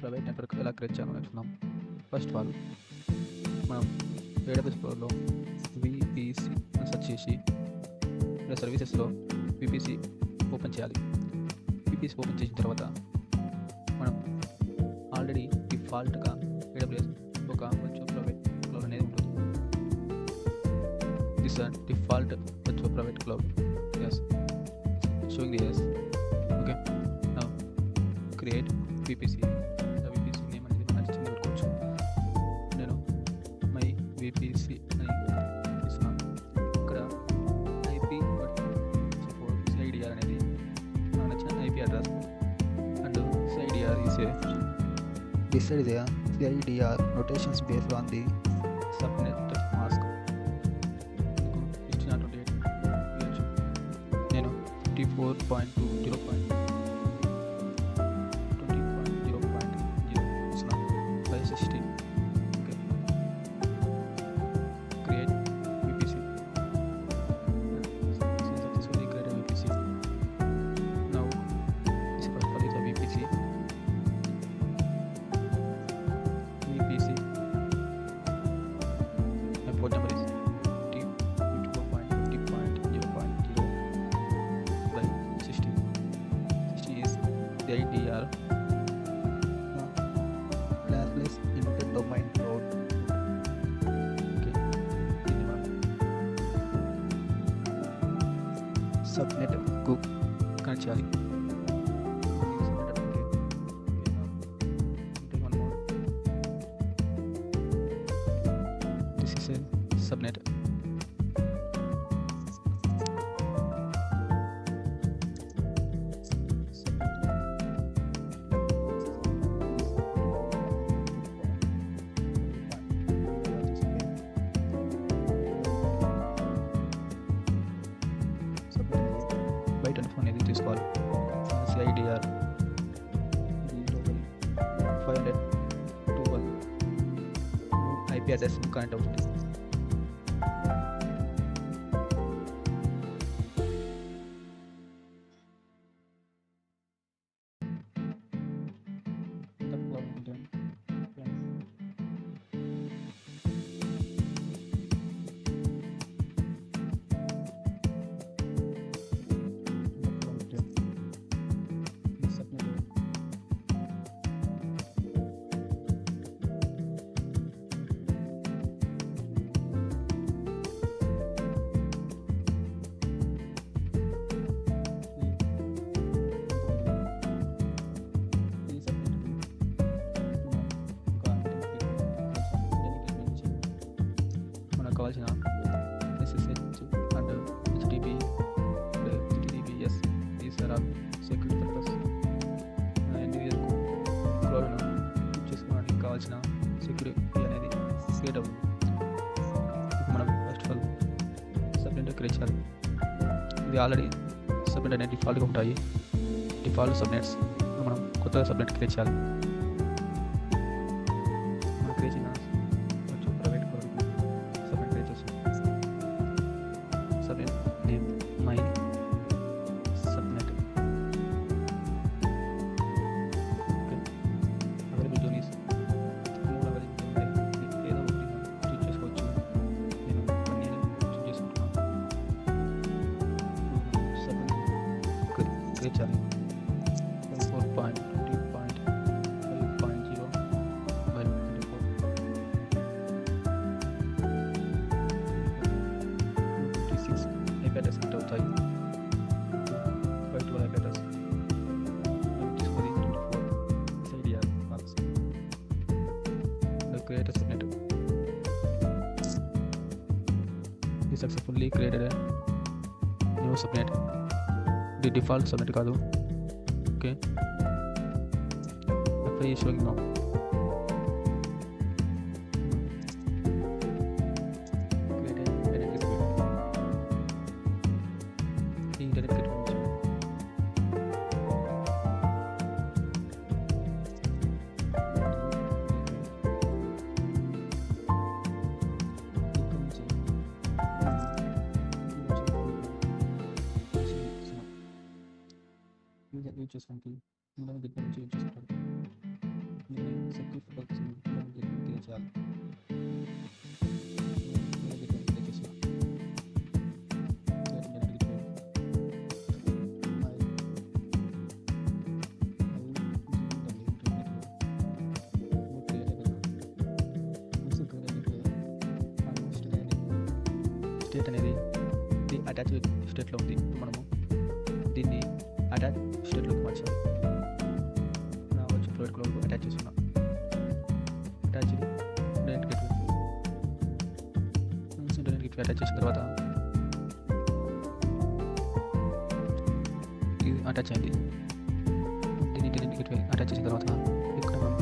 Private network ఎలా create చేయాలో నేర్చుకుందాం. ఫస్ట్ ఆఫ్ ఆల్ మనం AWS Proలో VPC అని సెర్చ్ చేసి ఇలా సర్వీసెస్లో VPC ఓపెన్ చేయాలి. VPC ఓపెన్ చేసిన తర్వాత మనం ఆల్రెడీ డిఫాల్ట్గా AWS ఒక వర్చువల్ ప్రైవేట్ క్లౌడ్ అనేది ఉంటుంది. This default virtual private cloud. Yes, showing the yes. Okay, now create VPC. VPC name అనేది మనం నచ్చింది పెట్టుకోవచ్చు. నేను మై VPC అని ఇస్తున్నాను. ఇక్కడ IP CIDR అనేది మనకు నచ్చిన IP address and CIDR is a decided the CIDR notations based on the subnet mask. ఇచ్చినటువంటి నేను 54.20.20.0 ఇస్తున్నాను. 560. Okay, create VPC. successfully created VPC. Now this first one is a VPC. My port number is T54.50.0.0/60. 60 is the IDR. Classless limited domain node. Okay, దీన్ని మనం subnet కు connect చేయాలి. This is a subnet. బయట phone అనేది తీసుకోవాలి. CIDR 512 IP address connect అవుతుంది. మనకు కావాల్సిన SSH and HTTP and HTTPS these are all security purpose. Individual క్లౌడ్ను యూజ్ చేసుకోవడానికి కావాల్సిన సెక్యూరిటీ అనేది క్రియేట్ అవుతుంది. మనం first of all subnet create చేయాలి. ఇది ఆల్రెడీ సబ్నెట్ అనేది డిఫాల్ట్గా ఉంటాయి. డిఫాల్ట్ సబ్నెట్స్ మనం కొత్తగా సబ్నెట్ క్రియేట్ చేయాలి. మనం క్రియేట్ చేసిన ప్రైవేట్ క్లౌడ్ సబ్నెట్ క్రియేట్ చేస్తాం. Subnet name my subnet. Okay, available zones 3 available ఉన్నాయి. ఏదో ఒకటి చూస్ చేసుకోవచ్చు. నేను 1 year చూస్ చేసుకుంటున్నాను. సబ్నెట్ క్రియేట్ చేయాలి. 4.20.5.0/24 56 IP అడ్రస్ కనెక్ట్ అవుతాయి. 512 IP అడ్రస్ తీసుకొని 24 CIDR box. Create a subnet. We successfully created a new subnet. The default subnet కాదు. Okay, FI is showing now. Create an internet gateway. The internet gateway use చేసుకోవడానికి ముందు దగ్గర నుంచి use చేసుకుంటారు. Secure create చేయాలి. Create చేసి state అనేది ఇది అటాచ్ స్టేట్లో ఉంది. మనము దీన్ని అటాచ్ స్టేట్లోకి మార్చాలి. నా వచ్చి ప్రైవేట్ క్లౌడ్ అటాచ్ చేస్తున్నాం. అటాచ్ ఇంటర్నెట్ గేట్వే అటాచ్ చేసిన తర్వాత ఇది అటాచ్ అయింది. దీన్ని ఇంటర్నెట్ గేట్వే అటాచ్ చేసిన తర్వాత ఇక్కడ మనం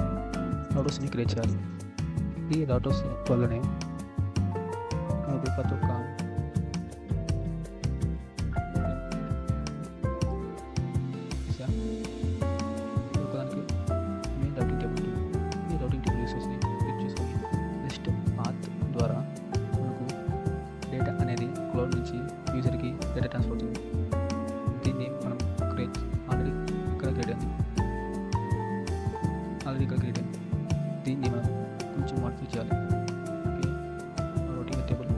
రౌటర్స్ని క్రియేట్ చేయాలి. ఈ రౌటర్స్ వల్లనే మనకు ప్రతి ఒక్క ఒకదానికి మెయిన్ రౌటింగ్ టేబుల్ ఉంటుంది. ఈ రౌటింగ్ టేబుల్ రిసోర్స్ని యూజ్ చేసుకొని జస్ట్ పాత్ ద్వారా మనకు డేటా అనేది క్లౌడ్ నుంచి యూజర్కి డేటా ట్రాన్స్ఫర్ అవుతుంది. దీన్ని మనం ఆల్రెడీ ఇక్కడ క్రియేట్ అయింది. దీన్ని మనం కొంచెం మాడిఫై చేయాలి. రౌటింగ్ టేబుల్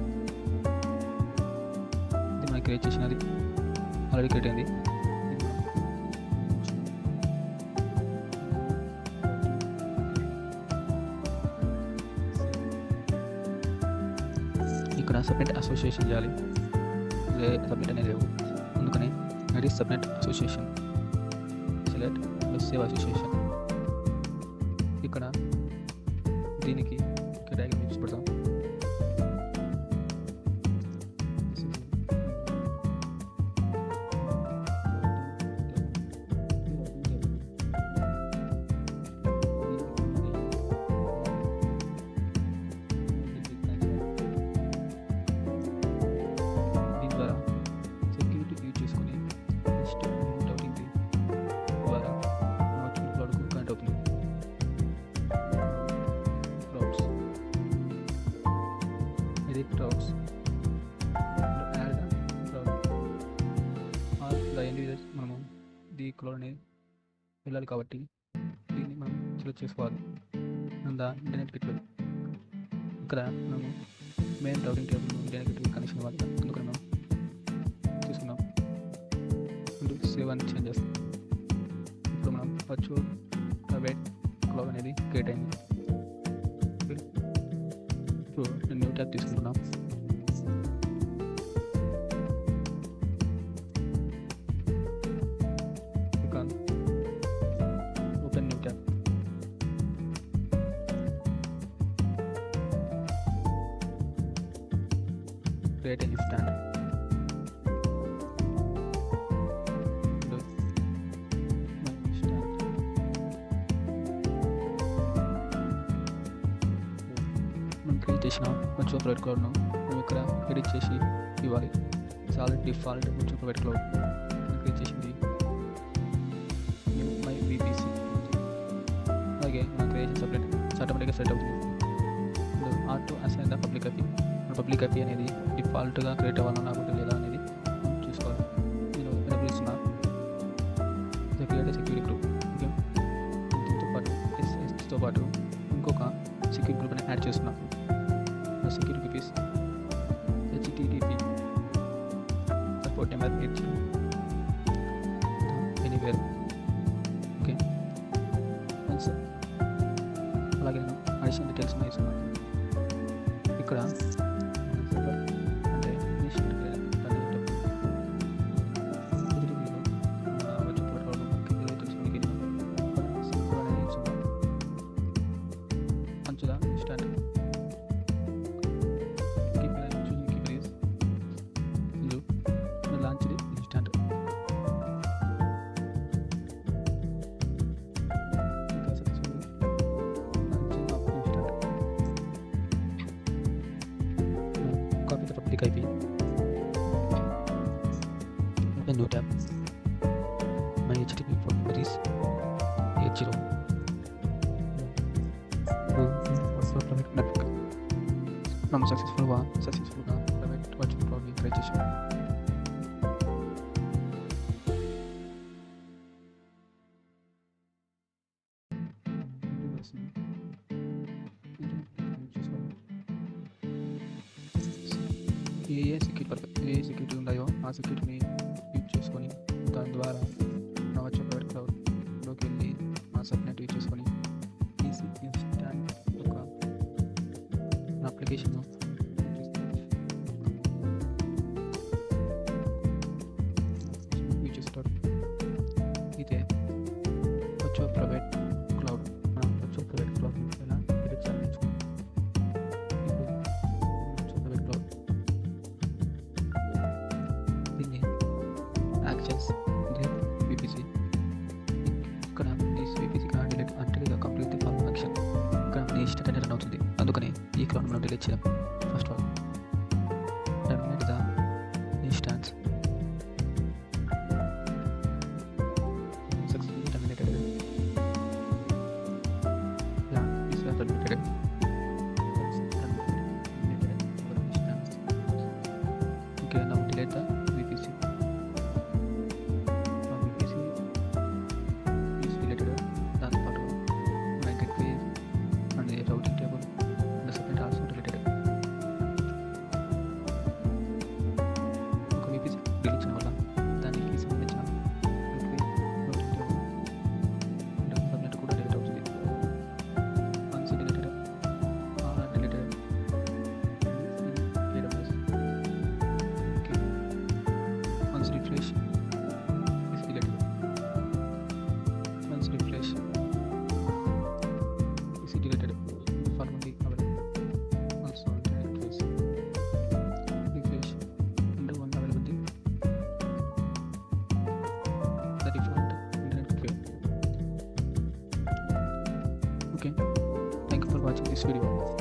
ఇది మనం క్రియేట్ చేసినది ఆల్రెడీ క్రియేట్ అయింది. ఇక్కడ సబ్నెట్ అసోసియేషన్ చేయాలి. సబ్నెట్ అనేది లేవు, అందుకని అది subnet association select save association. ఇక్కడ దీనికి డయాగ్రామ్ యూస్ పెడతాం. దీని ద్వారా సెక్యూరిటీ యూజ్ చేసుకుని నెక్స్ట్ రౌటింగ్ ద్వారా వర్చువల్ క్లౌడ్కు కనెక్ట్ అవుతుంది. routes to add the route all the individuals మనము ది క్లౌడ్ అనేది వెళ్ళాలి కాబట్టి దీన్ని మనం సెలెక్ట్ చేసుకోవాలి. ఇంటర్నెట్ గేట్వే ఇక్కడ మనము main routing table internet gateway connection ఇవ్వాలి. అందుకని మనం తీసుకున్నాం. సేవ్ అని చేంజ్ చేస్తాం. ఇప్పుడు మనం వర్చువల్ ప్రైవేట్ క్లౌడ్ అనేది క్రియేట్ అయింది. ఇప్పుడు నేను న్యూ ట్యాబ్ తీసుకుంటున్నాం. Open new tab. Create a instant. చేసిన వర్చువల్ ప్రైవేట్ క్లౌడ్ను మేము ఇక్కడ ఎడిట్ చేసి ఇవ్వాలి. Solid default virtual private cloud create చేసింది మై బీపీసీ. అలాగే మన క్రియేషన్ సపరేట్ ఆటోమేటిక్గా సెట్ అవుతుంది. Auto assign the public IP. Public IP అనేది డిఫాల్ట్గా క్రియేట్ అవ్వాలన్నా లేకపోతే లేదా అనేది చూసుకోవాలి. నేను ఎనబుల్ ఇస్తున్నా క్రియేట్ సెక్యూరిటీ గ్రూప్. ఓకే, దీంతో పాటు ఎస్ఎస్తో పాటు ఇంకొక సెక్యూరిటీ గ్రూప్ అని యాడ్ చేస్తున్నాను. security piece http support number anywhere. Okay, అలాగే నేను అడిషనల్ డీటెయిల్స్ ఇస్తున్నాను. ఇక్కడ అంటే మంచిగా start copy the public IP. Open new tab. My HTTP port is 80. Network. From successful private virtual cloud creation. A security ఉన్నాయో ఆ సెక్యూరిటీని యూజ్ చేసుకొని దాని ద్వారా నా వర్చువల్ ప్రైవేట్ క్లౌడ్లోకి వెళ్ళి ఆ సబ్నెట్ యూజ్ చేసుకొని ఈసీ ఇన్స్టాంట్ ఒక అప్లికేషన్ యూజ్ చేస్తారు. ఇదే వర్చువల్ ప్రైవేట్ క్లౌడ్. మనం వర్చువల్ ప్రైవేట్ క్లౌడ్ ఎలా ఎడిట్ చేయాలి నేర్చుకున్నాం. ఇప్పుడు వర్చువల్ ప్రైవేట్ క్లౌడ్ దీన్ని యాక్సెస్ డిలీట్ VPC. ఇక్కడ ఈ VPC డిలీట్ అంటే ఇది కంప్లీట్ ది ఫార్మ్ ఫంక్షన్. ఇక్కడ మన ఇన్స్టెంట్ రన్ అవుతుంది. అందుకని ఈ క్లౌడ్ మనం డిలీట్ చేయాలి. First of all terminate the instance successfully terminated. Yeah, this was terminated. Okay, now delete the VPC. Now VPC is deleted. That's part of my gateway and the routing table. The subnet also deleted. ఒక VPC delete చేయడం వల్ల దానికి సంబంధించిన gateway, routing table and subnet కూడా delete అవుతుంది. Once deleted, all are deleted in AWS. Okay. Once refresh, is deleted. Once refresh, is deleted. Formerly available. Also on interface. Refresh. Under one availability. The default internet gateway. Okay. Thank you for watching this video.